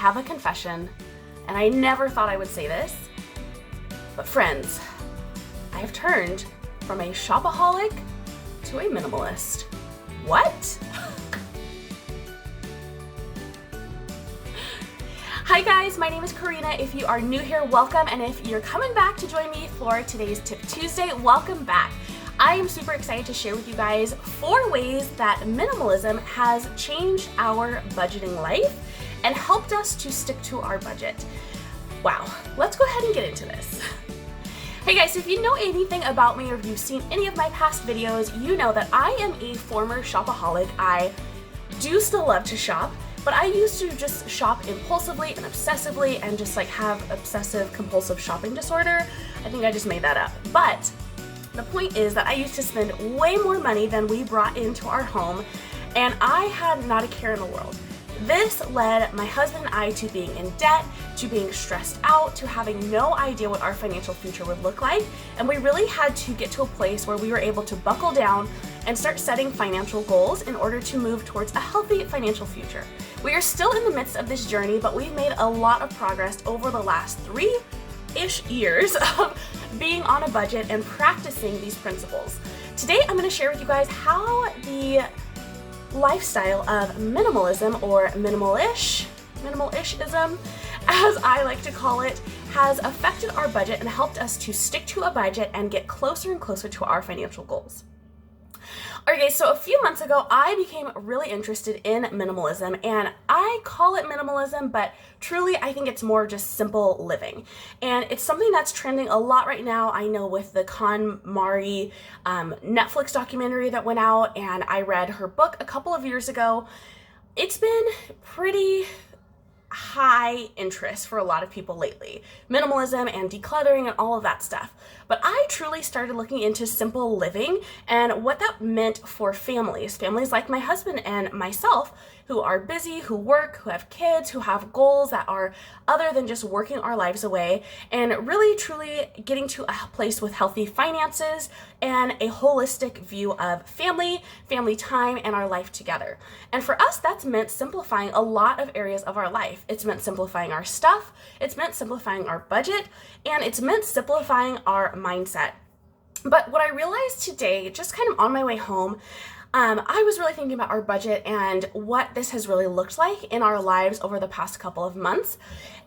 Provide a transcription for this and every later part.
have a confession, and I never thought I would say this, but friends, I have turned from a shopaholic to a minimalist. What? Hi guys, my name is Corina. If you are new here, welcome, and if you're coming back to join me for today's Tip Tuesday, welcome back. I am super excited to share with you guys 4 ways that minimalism has changed our budgeting life and helped us to stick to our budget. Wow, let's go ahead and get into this. Hey guys, if you know anything about me or if you've seen any of my past videos, you know that I am a former shopaholic. I do still love to shop, but I used to just shop impulsively and obsessively and just like have obsessive compulsive shopping disorder. I think I just made that up. But the point is that I used to spend way more money than we brought into our home, and I had not a care in the world. This led my husband and I to being in debt, to being stressed out, to having no idea what our financial future would look like, and we really had to get to a place where we were able to buckle down and start setting financial goals in order to move towards a healthy financial future. We are still in the midst of this journey, but we've made a lot of progress over the last 3-ish years of being on a budget and practicing these principles. Today I'm going to share with you guys how the lifestyle of minimalism, or minimalishism, as I like to call it, has affected our budget and helped us to stick to a budget and get closer and closer to our financial goals. Okay, so a few months ago, I became really interested in minimalism, and I call it minimalism, but truly I think it's more just simple living. And it's something that's trending a lot right now. I know with the KonMari Netflix documentary that went out, and I read her book a couple of years ago. It's been pretty high interest for a lot of people lately, minimalism and decluttering and all of that stuff. But I truly started looking into simple living and what that meant for families like my husband and myself, who are busy, who work, who have kids, who have goals that are other than just working our lives away, and really truly getting to a place with healthy finances and a holistic view of family time, and our life together. And for us, that's meant simplifying a lot of areas of our life. It's meant simplifying our stuff, it's meant simplifying our budget, and it's meant simplifying our mindset. But what I realized today, just kind of on my way home, I was really thinking about our budget and what this has really looked like in our lives over the past couple of months.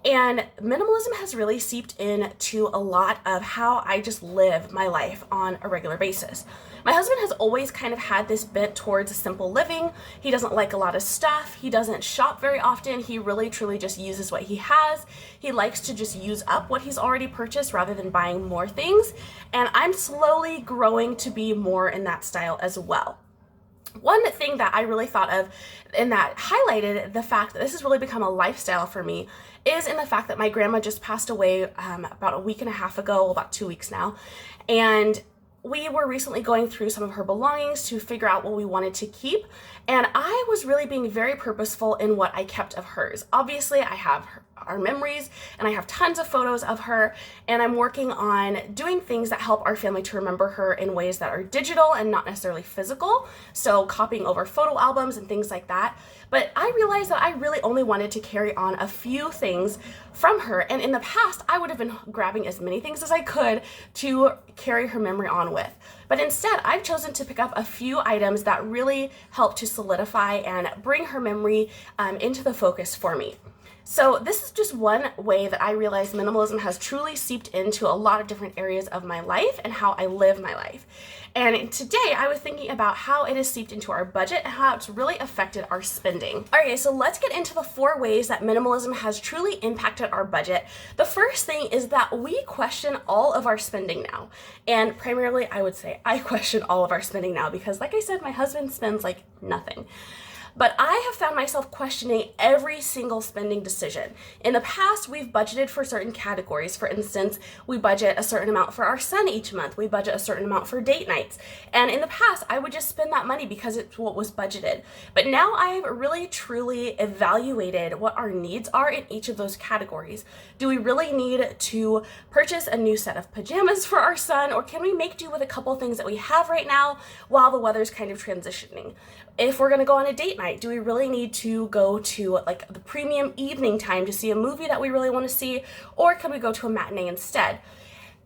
And minimalism has really seeped into a lot of how I just live my life on a regular basis. My husband has always kind of had this bent towards simple living. He doesn't like a lot of stuff. He doesn't shop very often. He really truly just uses what he has. He likes to just use up what he's already purchased rather than buying more things. And I'm slowly growing to be more in that style as well. One thing that I really thought of and that highlighted the fact that this has really become a lifestyle for me is in the fact that my grandma just passed away about a week and a half ago, about 2 weeks now, and we were recently going through some of her belongings to figure out what we wanted to keep, and I was really being very purposeful in what I kept of hers. Obviously, I have our memories, and I have tons of photos of her, and I'm working on doing things that help our family to remember her in ways that are digital and not necessarily physical, so copying over photo albums and things like that. But I realized that I really only wanted to carry on a few things from her, and in the past I would have been grabbing as many things as I could to carry her memory on with. But instead, I've chosen to pick up a few items that really help to solidify and bring her memory into the focus for me. So this is just one way that I realize minimalism has truly seeped into a lot of different areas of my life and how I live my life. And today I was thinking about how it has seeped into our budget and how it's really affected our spending. Okay, so let's get into the 4 ways that minimalism has truly impacted our budget. The first thing is that we question all of our spending now. And primarily, I would say I question all of our spending now because, like I said, my husband spends like nothing. But I have found myself questioning every single spending decision. In the past, we've budgeted for certain categories. For instance, we budget a certain amount for our son each month. We budget a certain amount for date nights. And in the past, I would just spend that money because it's what was budgeted. But now I've really truly evaluated what our needs are in each of those categories. Do we really need to purchase a new set of pajamas for our son, or can we make do with a couple things that we have right now while the weather's kind of transitioning? If we're gonna go on a date night, do we really need to go to like the premium evening time to see a movie that we really want to see, or can we go to a matinee instead?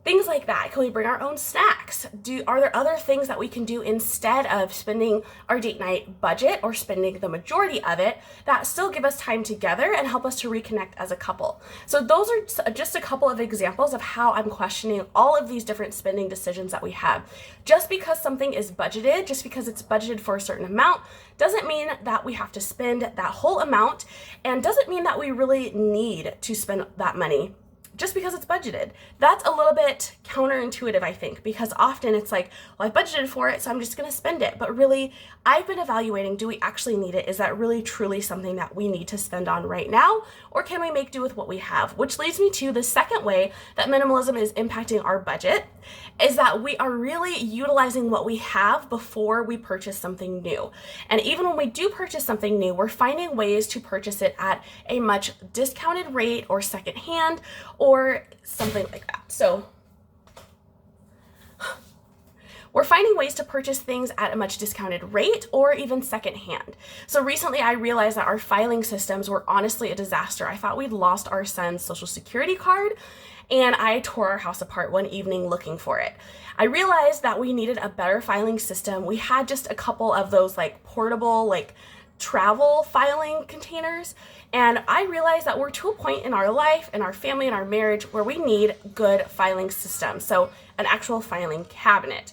Things like that. Can we bring our own snacks? Are there other things that we can do instead of spending our date night budget or spending the majority of it that still give us time together and help us to reconnect as a couple? So those are just a couple of examples of how I'm questioning all of these different spending decisions that we have. Just because something is budgeted, just because it's budgeted for a certain amount, doesn't mean that we have to spend that whole amount, and doesn't mean that we really need to spend that money just because it's budgeted. That's a little bit counterintuitive, I think, because often it's like, well, I budgeted for it, so I'm just gonna spend it. But really, I've been evaluating, do we actually need it? Is that really truly something that we need to spend on right now? Or can we make do with what we have? Which leads me to the second way that minimalism is impacting our budget, is that we are really utilizing what we have before we purchase something new. And even when we do purchase something new, we're finding ways to purchase it at a much discounted rate or secondhand or something like that. So we're finding ways to purchase things at a much discounted rate or even secondhand. So recently I realized that our filing systems were honestly a disaster. I thought we'd lost our son's social security card, and I tore our house apart one evening looking for it. I realized that we needed a better filing system. We had just a couple of those like portable, like travel filing containers. And I realized that we're to a point in our life, in our family, in our marriage, where we need good filing systems. So an actual filing cabinet.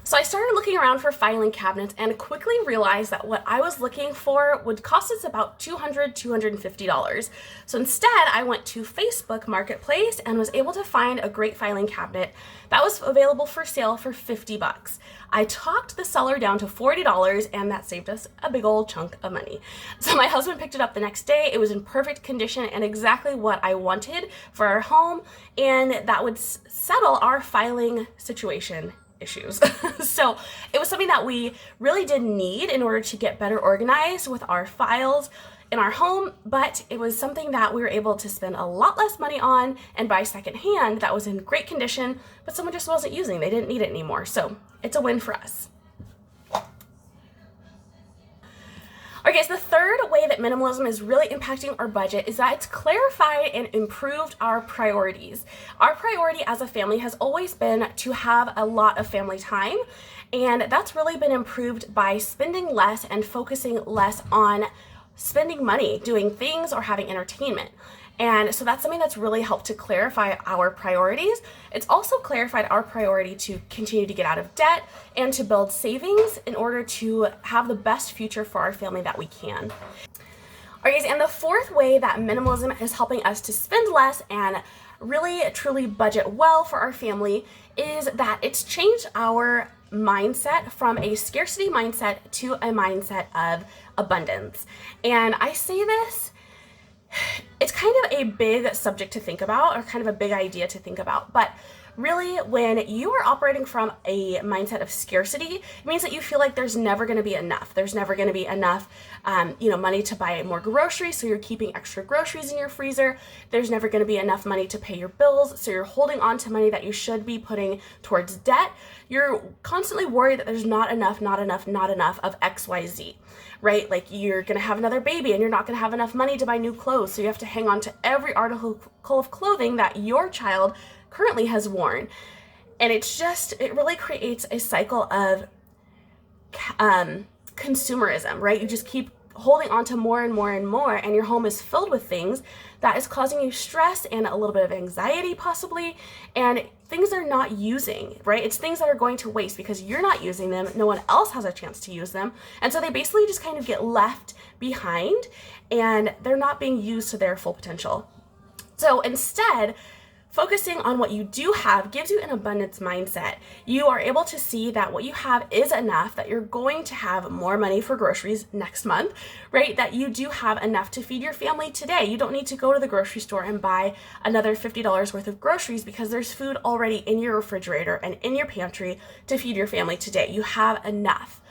So I started looking around for filing cabinets and quickly realized that what I was looking for would cost us about $200, $250. So instead, I went to Facebook Marketplace and was able to find a great filing cabinet that was available for sale for $50. I talked the seller down to $40, and that saved us a big old chunk of money. So my husband picked it up the next day. It was in perfect condition and exactly what I wanted for our home, and that would settle our filing situation issues. So it was something that we really did need in order to get better organized with our files in our home, but it was something that we were able to spend a lot less money on and buy secondhand that was in great condition, but someone just wasn't using. They didn't need it anymore. So it's a win for us. Okay, so the third way that minimalism is really impacting our budget is that it's clarified and improved our priorities. Our priority as a family has always been to have a lot of family time, and that's really been improved by spending less and focusing less on spending money doing things or having entertainment. And so that's something that's really helped to clarify our priorities. It's also clarified our priority to continue to get out of debt and to build savings in order to have the best future for our family that we can. All right, guys, and the fourth way that minimalism is helping us to spend less and really truly budget well for our family is that it's changed our mindset from a scarcity mindset to a mindset of abundance. And I say this, it's kind of a big subject to think about, or kind of a big idea to think about, but really when you are operating from a mindset of scarcity, it means that you feel like there's never going to be enough. There's never going to be enough money to buy more groceries, so you're keeping extra groceries in your freezer. There's never going to be enough money to pay your bills, so you're holding on to money that you should be putting towards debt. You're constantly worried that there's not enough of XYZ, right? Like you're going to have another baby and you're not going to have enough money to buy new clothes, so you have to hang on to every article of clothing that your child currently has worn. And it really creates a cycle of consumerism, right? You just keep holding on to more and more and more, and your home is filled with things that is causing you stress and a little bit of anxiety possibly, and things they're not using, right? It's things that are going to waste because you're not using them, no one else has a chance to use them, and so they basically just kind of get left behind and they're not being used to their full potential. So instead, focusing on what you do have gives you an abundance mindset. You are able to see that what you have is enough, that you're going to have more money for groceries next month, right? That you do have enough to feed your family today. You don't need to go to the grocery store and buy another $50 worth of groceries because there's food already in your refrigerator and in your pantry to feed your family today. You have enough.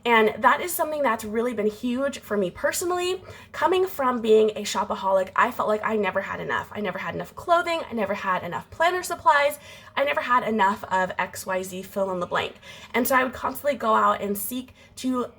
And that is something that's really been huge for me personally. Coming from being a shopaholic, I felt like I never had enough. I never had enough clothing. I never had enough planner supplies. I never had enough of XYZ fill in the blank. And so I would constantly go out and seek to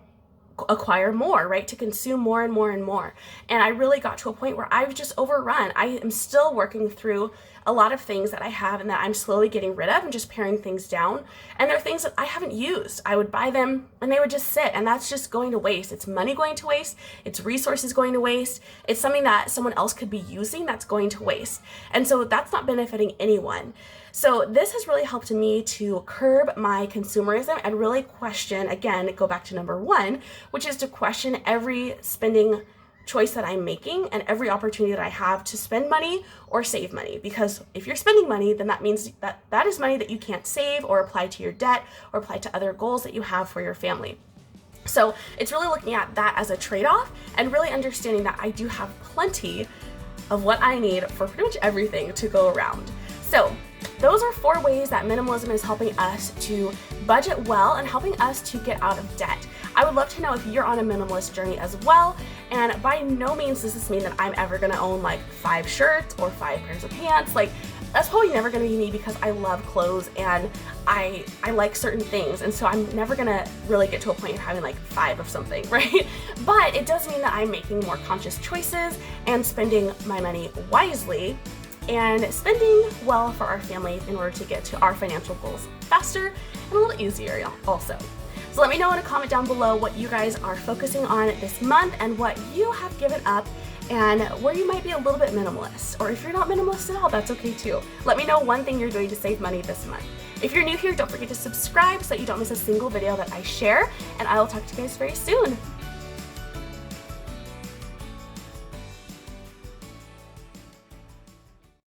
acquire more, right? To consume more and more and more. And I really got to a point where I've just overrun. I am still working through a lot of things that I have and that I'm slowly getting rid of and just paring things down. And there are things that I haven't used. I would buy them and they would just sit, and that's just going to waste. It's money going to waste. It's resources going to waste. It's something that someone else could be using that's going to waste. And so that's not benefiting anyone. So this has really helped me to curb my consumerism and really question, again, go back to number one, which is to question every spending choice that I'm making and every opportunity that I have to spend money or save money. Because if you're spending money, then that means that that is money that you can't save or apply to your debt or apply to other goals that you have for your family. So it's really looking at that as a trade-off and really understanding that I do have plenty of what I need for pretty much everything to go around. So those are 4 ways that minimalism is helping us to budget well and helping us to get out of debt. I would love to know if you're on a minimalist journey as well. And by no means does this mean that I'm ever gonna own like 5 shirts or 5 pairs of pants. Like, that's probably never gonna be me because I love clothes and I like certain things. And so I'm never gonna really get to a point of having like 5 of something, right? But it does mean that I'm making more conscious choices and spending my money wisely and spending well for our family in order to get to our financial goals faster and a little easier also. So let me know in a comment down below what you guys are focusing on this month and what you have given up and where you might be a little bit minimalist. Or if you're not minimalist at all, that's okay too. Let me know one thing you're doing to save money this month. If you're new here, don't forget to subscribe so that you don't miss a single video that I share, and I will talk to you guys very soon.